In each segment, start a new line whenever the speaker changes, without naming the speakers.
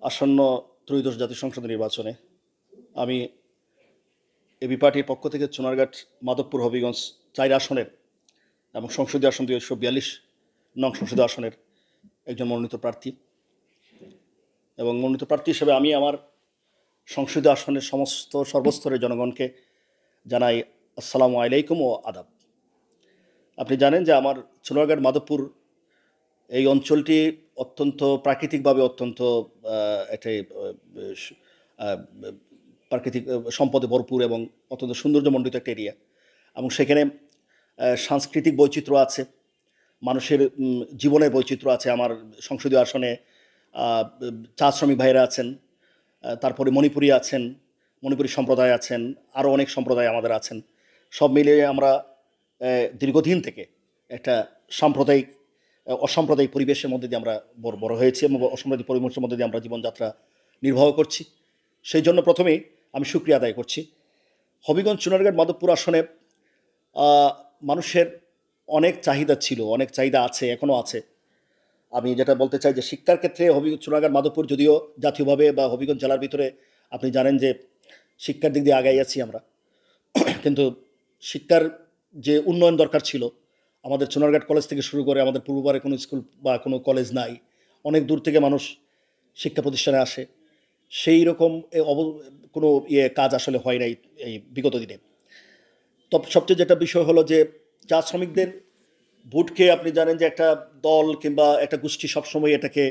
আসন্ন ত্রয়োদশ জাতীয় সংসদ নির্বাচনে আমি এবি পার্টির পক্ষ থেকে চুনারঘাট, মাধবপুর, হবিগঞ্জ 4 আসনের এবং সংসদীয় আসন 242 নং সংসদীয় আসনের একজন মনোনীত প্রার্থী। এবং মনোনীত প্রার্থী হিসেবে আমি আমার সংসদীয় আসনের সমস্ত সর্বস্তরের জনগণকে জানাই আসসালামু আলাইকুম ও আদাব। আপনি জানেন যে আমার চুনারঘাট, মাধবপুর এই অঞ্চলটি অত্যন্ত প্রাকৃতিকভাবে অত্যন্ত একটি প্রাকৃতিক সম্পদে ভরপুর এবং অত্যন্ত সৌন্দর্যমণ্ডিত একটা এরিয়া। এবং সেখানে সাংস্কৃতিক বৈচিত্র্য আছে, মানুষের জীবনের বৈচিত্র্য আছে। আমার সংসদীয় আসনে চা শ্রমিক ভাইয়েরা আছেন, তারপরে মণিপুরি আছেন, মণিপুরি সম্প্রদায় আছেন, আরও অনেক সম্প্রদায় আমাদের আছেন। সব মিলিয়ে আমরা দীর্ঘদিন থেকে একটা সাম্প্রদায়িক অসাম্প্রদায়িক পরিবেশের মধ্যে দিয়ে আমরা বড় হয়েছি এবং অসাম্প্রদায়িক পরিবেশের মধ্যে দিয়ে আমরা জীবনযাত্রা নির্বাহ করছি। সেই জন্য প্রথমেই আমি শুকরিয়া আদায় করছি। হবিগঞ্জ, চুনারঘাট, মাধবপুর আসনে মানুষের অনেক চাহিদা ছিল, অনেক চাহিদা আছে, এখনও আছে। আমি যেটা বলতে চাই যে শিক্ষার ক্ষেত্রে চুনারঘাট, মাধবপুর যদিও জাতীয়ভাবে বা হবিগঞ্জ জেলার ভিতরে আপনি জানেন যে শিক্ষার দিক দিয়ে আগাই আছি আমরা, কিন্তু শিক্ষার যে উন্নয়ন দরকার ছিল, আমাদের চুনারঘাট কলেজ থেকে শুরু করে আমাদের পূর্ববারে কোনো স্কুল বা কোনো কলেজ নাই, অনেক দূর থেকে মানুষ শিক্ষা প্রতিষ্ঠানে আসে। সেই রকম কোনো কাজ আসলে হয় নাই এই বিগত দিনে। তবে সবচেয়ে যেটা বিষয় হলো যে চা শ্রমিকদের ভোটকে আপনি জানেন যে একটা দল কিংবা একটা গোষ্ঠী সবসময় এটাকে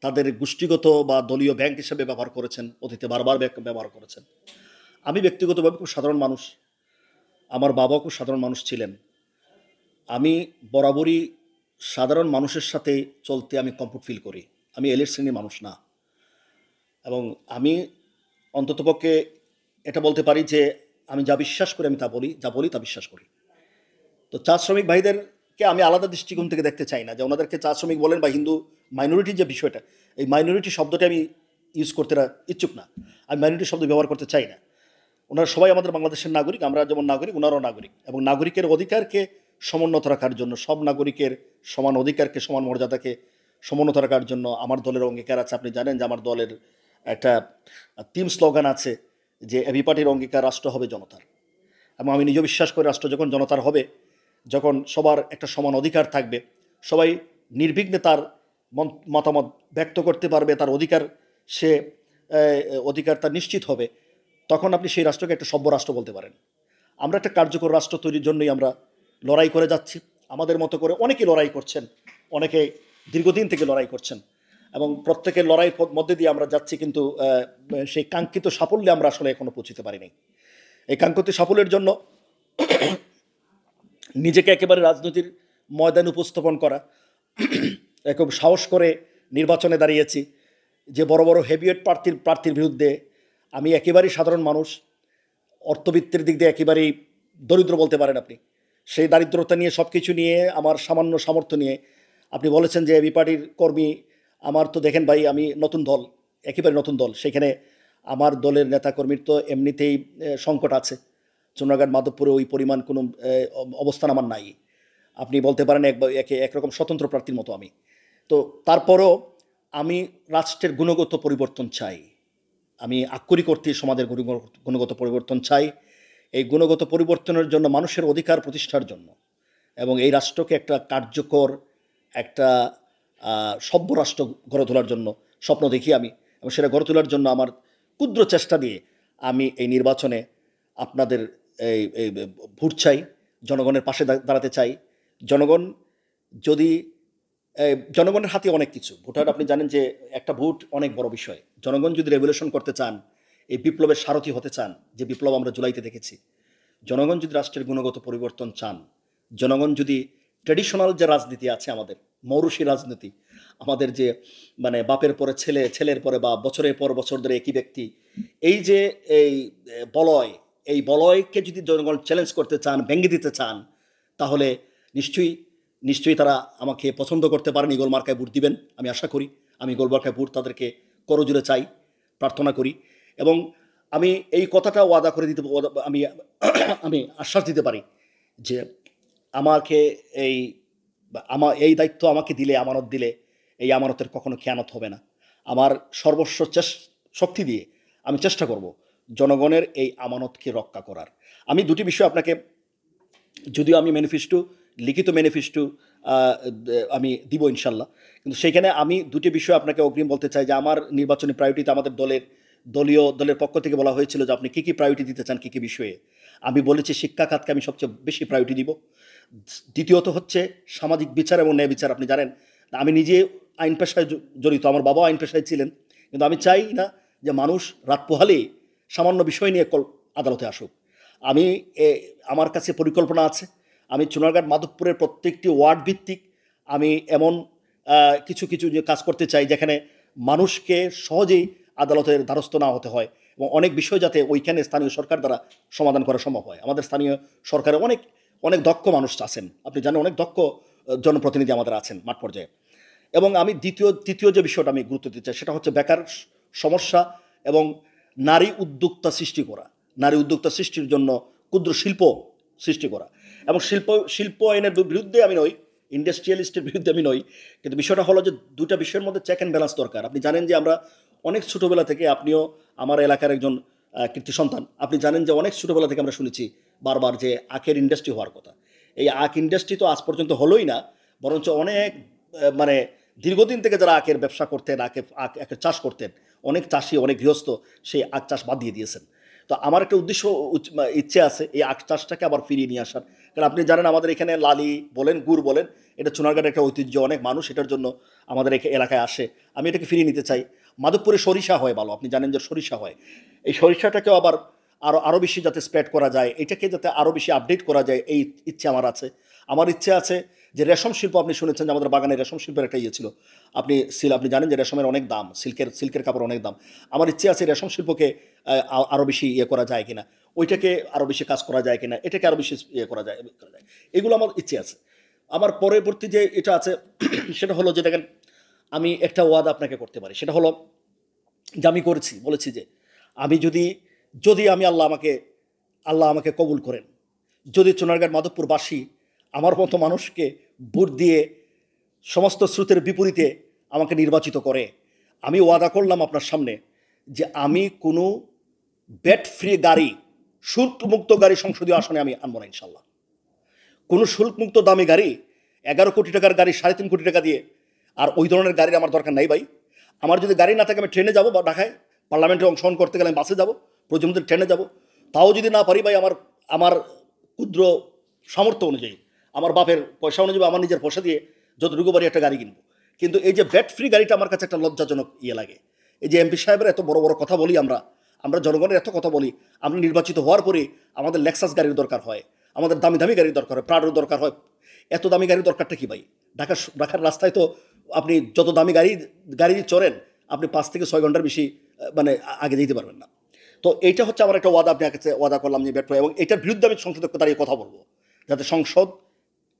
তাদের গোষ্ঠীগত বা দলীয় ব্যাংক হিসেবে ব্যবহার করেছেন, অতীতে বারবার ব্যবহার করেছেন। আমি ব্যক্তিগতভাবে খুব সাধারণ মানুষ, আমার বাবাও খুব সাধারণ মানুষ ছিলেন। আমি বরাবরই সাধারণ মানুষের সাথে চলতে আমি কমফোর্ট ফিল করি। আমি এলিট শ্রেণীর মানুষ না। এবং আমি অন্ততপক্ষে এটা বলতে পারি যে আমি যা বিশ্বাস করি আমি তা বলি, যা বলি তা বিশ্বাস করি। তো চা শ্রমিক ভাইদেরকে আমি আলাদা দৃষ্টিকোণ থেকে দেখতে চাই না যে ওনাদেরকে চা শ্রমিক বলেন বা হিন্দু মাইনরিটির যে বিষয়টা, এই মাইনরিটি শব্দটা আমি ইউজ করতে ইচ্ছুক না। আমি মাইনরিটি শব্দ ব্যবহার করতে চাই না। ওনারা সবাই আমাদের বাংলাদেশের নাগরিক, আমরা যেমন নাগরিক ওনারাও নাগরিক। এবং নাগরিকের অধিকারকে সমুন্নত রাখার জন্য, সব নাগরিকের সমান অধিকারকে, সমান মর্যাদাকে সমুন্নত রাখার জন্য আমার দলের অঙ্গীকার আছে। আপনি জানেন যে আমার দলের একটা টিম স্লোগান আছে যে এবি পার্টির অঙ্গীকার, রাষ্ট্র হবে জনতার। এবং আমি নিজেও বিশ্বাস করি রাষ্ট্র যখন জনতার হবে, যখন সবার একটা সমান অধিকার থাকবে, সবাই নির্বিঘ্নে তার মতামত ব্যক্ত করতে পারবে, তার অধিকার সে অধিকার তার নিশ্চিত হবে, তখন আপনি সেই রাষ্ট্রকে একটা সভ্য রাষ্ট্র বলতে পারেন। আমরা একটা কার্যকর রাষ্ট্র তৈরির জন্যই আমরা লড়াই করে যাচ্ছি। আমাদের মতো করে অনেকেই লড়াই করছেন, অনেকে দীর্ঘদিন থেকে লড়াই করছেন এবং প্রত্যেকের লড়াইয়ের মধ্যে দিয়ে আমরা যাচ্ছি, কিন্তু সেই কাঙ্ক্ষিত সাফল্যে আমরা আসলে এখনও পৌঁছতে পারিনি। এই কাঙ্ক্ষিত সাফল্যের জন্য নিজেকে একেবারে রাজনীতির ময়দানে উপস্থাপন করা, একদম সাহস করে নির্বাচনে দাঁড়িয়েছি যে বড় বড় হেভিওয়েট প্রার্থীর বিরুদ্ধে। আমি একেবারেই সাধারণ মানুষ, অর্থবিত্তের দিক দিয়ে একেবারেই দরিদ্র বলতে পারেন আপনি। সেই দারিদ্রতা নিয়ে, সব কিছু নিয়ে, আমার সামান্য সামর্থ্য নিয়ে আপনি বলেছেন যে এবি পার্টির কর্মী। আমার তো দেখেন ভাই, আমি নতুন দল, একেবারে নতুন দল। সেখানে আমার দলের নেতাকর্মীর তো এমনিতেই সংকট আছে। চুনারঘাট, মাধবপুরে ওই পরিমাণ কোনো অবস্থান আমার নাই। আপনি বলতে পারেন একরকম স্বতন্ত্র প্রার্থীর মতো আমি। তো তারপরও আমি রাষ্ট্রের গুণগত পরিবর্তন চাই। আমি আক্ষরিক অর্থে সমাজের গুণগত পরিবর্তন চাই। এই গুণগত পরিবর্তনের জন্য, মানুষের অধিকার প্রতিষ্ঠার জন্য এবং এই রাষ্ট্রকে একটা কার্যকর, একটা সভ্য রাষ্ট্র গড়ে তোলার জন্য স্বপ্ন দেখি আমি। এবং সেটা গড়ে তোলার জন্য আমার ক্ষুদ্র চেষ্টা দিয়ে আমি এই নির্বাচনে আপনাদের এই ভোট চাই, জনগণের পাশে দাঁড়াতে চাই। জনগণ যদি জনগণের হাতে অনেক কিছু, ভোটার আপনি জানেন যে একটা ভোট অনেক বড় বিষয়। জনগণ যদি রেগুলেশন করতে চান, এই বিপ্লবের সারথি হতে চান, যে বিপ্লব আমরা জুলাইতে দেখেছি, জনগণ যদি রাষ্ট্রের গুণগত পরিবর্তন চান, জনগণ যদি ট্র্যাডিশনাল যে রাজনীতি আছে আমাদের, মৌরুষী রাজনীতি, আমাদের যে মানে বাপের পরে ছেলে, ছেলের পরে বা বছরের পর বছর ধরে একই ব্যক্তি, এই যে এই বলয়, এই বলয়কে যদি জনগণ চ্যালেঞ্জ করতে চান, ভেঙে দিতে চান, তাহলে নিশ্চয়ই নিশ্চয়ই তারা আমাকে পছন্দ করতে পারেন, ইগল মার্কায় ভোট দিবেন আমি আশা করি। আমি ইগল মার্কায় ভোট তাদেরকে করজোড়ে চাই, প্রার্থনা করি। এবং আমি এই কথাটা ওয়াদা করে দিতে, আমি আমি আশ্বাস দিতে পারি যে আমাকে এই দায়িত্ব আমাকে দিলে, আমানত দিলে, এই আমানতের কখনো খেয়ানত হবে না। আমার সর্বস্ব শক্তি দিয়ে আমি চেষ্টা করব জনগণের এই আমানতকে রক্ষা করার। আমি দুটি বিষয় আপনাকে, যদিও আমি ম্যানিফেস্টো, লিখিত ম্যানিফেস্টো আমি দিব ইনশাল্লাহ, কিন্তু সেইখানে আমি দুটি বিষয় আপনাকে অগ্রিম বলতে চাই যে আমার নির্বাচনী প্রায়োরিটিতে আমাদের দলের পক্ষ থেকে বলা হয়েছিল যে আপনি কী কী প্রায়োরিটি দিতে চান কী কী বিষয়ে। আমি বলেছি শিক্ষা খাতকে আমি সবচেয়ে বেশি প্রায়োরিটি দিব। দ্বিতীয়ত হচ্ছে সামাজিক বিচার এবং ন্যায় বিচার। আপনি জানেন আমি নিজে আইন পেশায় জড়িত, আমার বাবাও আইন পেশায় ছিলেন, কিন্তু আমি চাই না যে মানুষ রাত পোহালেই সামান্য বিষয় নিয়ে আদালতে আসুক। আমি আমার কাছে পরিকল্পনা আছে, আমি চুনারঘাট মাধবপুরের প্রত্যেকটি ওয়ার্ড ভিত্তিক আমি এমন কিছু কিছু যে কাজ করতে চাই যেখানে মানুষকে সহজেই আদালতের দ্বারস্থ না হতে হয়, এবং অনেক বিষয় যাতে ওইখানে স্থানীয় সরকার দ্বারা সমাধান করা সম্ভব হয়। আমাদের স্থানীয় সরকারে অনেক অনেক দক্ষ মানুষ আছেন, আপনি জানেন অনেক দক্ষ জনপ্রতিনিধি আমাদের আছেন মাঠ পর্যায়ে। এবং আমি তৃতীয় যে বিষয়টা আমি গুরুত্ব দিতে চাই সেটা হচ্ছে বেকার সমস্যা এবং নারী উদ্যোক্তা সৃষ্টি করা। নারী উদ্যোক্তা সৃষ্টির জন্য ক্ষুদ্র শিল্প সৃষ্টি করা, এবং শিল্প আইনের বিরুদ্ধে আমি নই, ইন্ডাস্ট্রিয়ালিস্টের বিরুদ্ধে আমি নই, কিন্তু বিষয়টা হলো যে দুটা বিষয়ের মধ্যে চেক অ্যান্ড ব্যালেন্স দরকার। আপনি জানেন যে আমরা অনেক ছোটোবেলা থেকে, আপনিও আমার এলাকার একজন কীর্তি সন্তান, আপনি জানেন যে অনেক ছোটোবেলা থেকে আমরা শুনেছি বারবার যে আখের ইন্ডাস্ট্রি হওয়ার কথা। এই আখ ইন্ডাস্ট্রি তো আজ পর্যন্ত হলোই না, বরঞ্চ অনেক মানে দীর্ঘদিন থেকে যারা আখের ব্যবসা করতেন, আখের চাষ করতেন, অনেক চাষি অনেক গৃহস্থ সেই আখ চাষ বাদ দিয়ে দিয়েছেন। তো আমার একটা উদ্দেশ্য ইচ্ছে আছে এই আখ চাষটাকে আবার ফিরিয়ে নিয়ে আসার। কারণ আপনি জানেন আমাদের এখানে লালি বলেন, গুড় বলেন, এটা চুনারঘাটের একটা ঐতিহ্য, অনেক মানুষ এটার জন্য আমাদের এলাকায় আসে। আমি এটাকে ফিরিয়ে নিতে চাই। মাধবপুরে সরিষা হয় ভালো, আপনি জানেন যে সরিষা হয়। এই সরিষাটাকেও আবার আরও বেশি যাতে স্প্রেড করা যায়, এটাকে যাতে আরও বেশি আপডেট করা যায়, এই ইচ্ছে আমার আছে। আমার ইচ্ছে আছে যে রেশম শিল্প, আপনি শুনেছেন যে আমাদের বাগানে রেশম শিল্পের একটা ইয়ে ছিল, আপনি জানেন যে রেশমের অনেক দাম, সিল্কের কাপড় অনেক দাম। আমার ইচ্ছে আছে রেশম শিল্পকে আরও বেশি ইয়ে করা যায় কিনা, ওইটাকে আরও বেশি কাজ করা যায় কিনা, এটাকে আরও বেশি ইয়ে করা যায়, এগুলো আমার ইচ্ছে আছে। আমার পরবর্তী যে এটা আছে সেটা হলো যে দেখেন, আমি একটা ওয়াদা আপনাকে করতে পারি, সেটা হলো যে আমি বলেছি যে আমি যদি আমি আল্লাহ আমাকে কবুল করেন, যদি চুনারঘাট মাধবপুরবাসী আমার মতো মানুষকে ভোট দিয়ে সমস্ত স্রোতের বিপরীতে আমাকে নির্বাচিত করে, আমি ওয়াদা করলাম আপনার সামনে যে আমি কোনো ব্যাট ফ্রি গাড়ি, শুল্কমুক্ত গাড়ি সংসদীয় আসনে আমি আনবো না ইনশাল্লাহ। কোনো শুল্কমুক্ত দামি গাড়ি, 11 কোটি টাকার গাড়ি 3.5 কোটি টাকা দিয়ে, আর ওই ধরনের গাড়ির আমার দরকার নাই ভাই। আমার যদি গাড়ি না থাকে আমি ট্রেনে যাবো, বা ঢাকায় পার্লামেন্টে অংশগ্রহণ করতে গেলে আমি বাসে যাবো, প্রয়োজন ট্রেনে যাব। তাও যদি না পারি ভাই, আমার ক্ষুদ্র সামর্থ্য অনুযায়ী, আমার বাপের পয়সা অনুযায়ী, আমার নিজের পয়সা দিয়ে যতটুকু পারি একটা গাড়ি কিনবো। কিন্তু এই যে ব্যাট ফ্রি গাড়িটা আমার কাছে একটা লজ্জাজনক ইয়ে লাগে। এই যে এমপি সাহেবের এত বড় বড় কথা বলি, আমরা জনগণের এত কথা বলি, আমরা নির্বাচিত হওয়ার পরে আমাদের লেক্সাস গাড়ির দরকার হয়, আমাদের দামি দামি গাড়ির দরকার হয়, প্রাডোর দরকার হয়। এত দামি গাড়ির দরকারটা কি ভাই? ঢাকার রাস্তায় তো আপনি যত দামি গাড়ি চড়েন, আপনি 5 থেকে 6 ঘন্টার বেশি মানে আগে যেতে পারবেন না। তো এইটা হচ্ছে আমার একটা ওয়াদা, আপনার কাছে ওয়াদা করলাম যে ব্যর্থ, এবং এটার বিরুদ্ধে আমি সংসদে দাঁড়িয়ে কথা বলবো, যাতে সংসদ,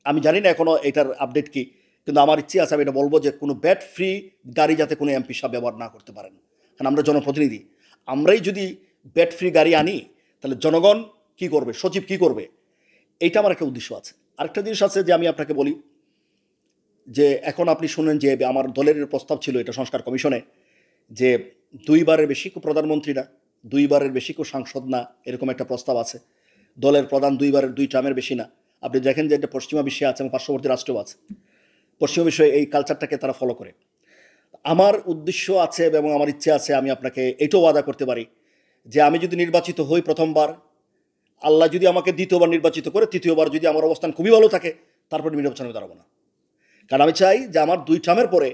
আমি জানি না এখনও এটার আপডেট কি, কিন্তু আমার ইচ্ছে আছে আমি এটা বলবো যে কোনো ব্যাট ফ্রি গাড়ি যাতে কোনো এমপি সাহেব ব্যবহার না করতে পারেন। কারণ আমরা জনপ্রতিনিধি, আমরাই যদি ব্যাট ফ্রি গাড়ি আনি তাহলে জনগণ কি করবে, সচিব কি করবে, এইটা আমার একটা উদ্দেশ্য আছে। আরেকটা জিনিস আছে যে আমি আপনাকে বলি যে এখন আপনি শুনেন যে আমার দলের প্রস্তাব ছিল এটা সংস্কার কমিশনে, যে 2বারের বেশি কেউ প্রধানমন্ত্রী না, 2বারের বেশি কেউ সাংসদ না, এরকম একটা প্রস্তাব আছে। দলের প্রধান 2 টার্মের বেশি না। আপনি দেখেন যে এটা পশ্চিমা বিশ্বে আছে এবং পার্শ্ববর্তী রাষ্ট্রেও আছে, পশ্চিমা বিশ্বে এই কালচারটাকে তারা ফলো করে। আমার উদ্দেশ্য আছে এবং আমার ইচ্ছে আছে, আমি আপনাকে এটাও ওয়াদা করতে পারি যে আমি যদি নির্বাচিত হই প্রথমবার, আল্লাহ যদি আমাকে দ্বিতীয়বার নির্বাচিত করে, তৃতীয়বার যদি আমার অবস্থান খুবই ভালো থাকে, তারপর নির্বাচনে দাঁড়াবো না। কারণ আমি চাই যে আমার 2 টার্মের পরে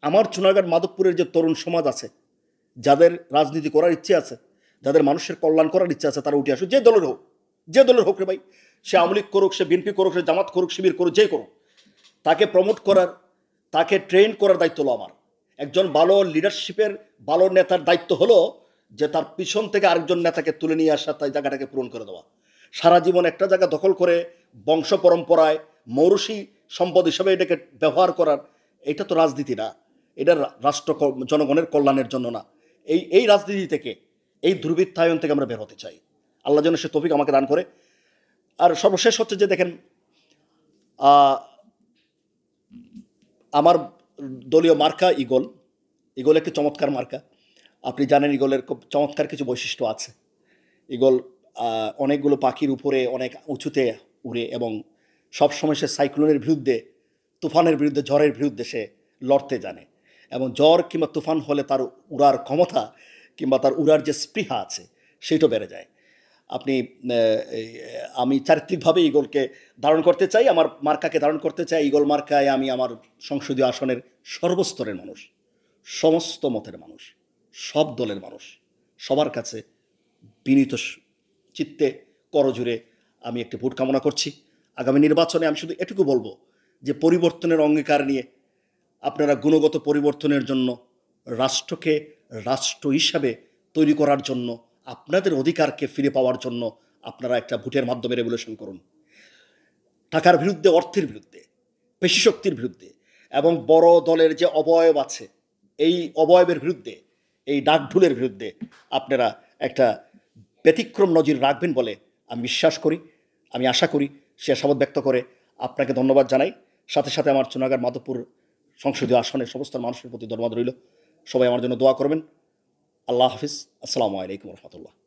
আমার চুনারঘাট মাধবপুরের যে তরুণ সমাজ আছে, যাদের রাজনীতি করার ইচ্ছে আছে, যাদের মানুষের কল্যাণ করার ইচ্ছে আছে, তারা উঠে আসুক, যে দলের হোক রে ভাই, সে আওয়ামী লীগ করুক, সে বিএনপি করুক, সে জামাত করুক, শিবির করুক, যে করুক, তাকে প্রমোট করার, তাকে ট্রেন করার দায়িত্ব হলো আমার। একজন ভালো লিডারশিপের ভালো নেতার দায়িত্ব হলো যে তার পিছন থেকে আরেকজন নেতাকে তুলে নিয়ে আসা, তাই জায়গাটাকে পূরণ করে দেওয়া। সারা জীবন একটা জায়গা দখল করে বংশ পরম্পরায় মৌরসী সম্পদ হিসাবে এটাকে ব্যবহার করার, এটা তো রাজনীতি না, এটা রাষ্ট্র জনগণের কল্যাণের জন্য না। এই রাজনীতি থেকে, এই দুর্বৃত্তায়ন থেকে আমরা বের হতে চাই। আল্লাহ যেন সে তৌফিক আমাকে দান করে। আর সর্বশেষ হচ্ছে যে দেখেন, আমার দলীয় মার্কা ঈগল, ঈগল একটি চমৎকার মার্কা। আপনি জানেন ঈগলের খুব চমৎকার কিছু বৈশিষ্ট্য আছে। ঈগল অনেকগুলো পাখির উপরে অনেক উঁচুতে উড়ে এবং সবসময় সে সাইক্লোনের বিরুদ্ধে, তুফানের বিরুদ্ধে, ঝড়ের বিরুদ্ধে সে লড়তে জানে এবং ঝড় কিংবা তুফান হলে তার উড়ার ক্ষমতা কিংবা তার উড়ার যে স্পৃহা আছে সেইটাও বেড়ে যায়। আপনি আমি চারিত্রিকভাবে ঈগলকে ধারণ করতে চাই, আমার মার্কাকে ধারণ করতে চাই। ঈগল মার্কায় আমি আমার সংসদীয় আসনের সর্বস্তরের মানুষ, সমস্ত মতের মানুষ, সব দলের মানুষ, সবার কাছে বিনীত চিত্তে করজোড়ে আমি একটি ভোট কামনা করছি। আগামী নির্বাচনে আমি শুধু এটুকু বলবো যে পরিবর্তনের অঙ্গীকার নিয়ে আপনারা গুণগত পরিবর্তনের জন্য, রাষ্ট্রকে রাষ্ট্র হিসাবে তৈরি করার জন্য, আপনাদের অধিকারকে ফিরে পাওয়ার জন্য আপনারা একটা ভোটের মাধ্যমে রেভলিউশন করুন। টাকার বিরুদ্ধে, অর্থের বিরুদ্ধে, পেশিশক্তির বিরুদ্ধে এবং বড় দলের যে অবয়ব আছে এই অবয়বের বিরুদ্ধে, এই ডাকঢুলের বিরুদ্ধে আপনারা একটা ব্যতিক্রম নজির রাখবেন বলে আমি বিশ্বাস করি, আমি আশা করি। সে আশাবাদ ব্যক্ত করে আপনাকে ধন্যবাদ জানাই। সাথে সাথে আমার চুনাগার মাধবপুর সংসদীয় আসনের সমস্ত মানুষের প্রতি ধন্যবাদ রইল। সবাই আমার জন্য দোয়া করবেন। আল্লাহ হাফিজ। আসসালামু আলাইকুম রহমতুল্লাহ।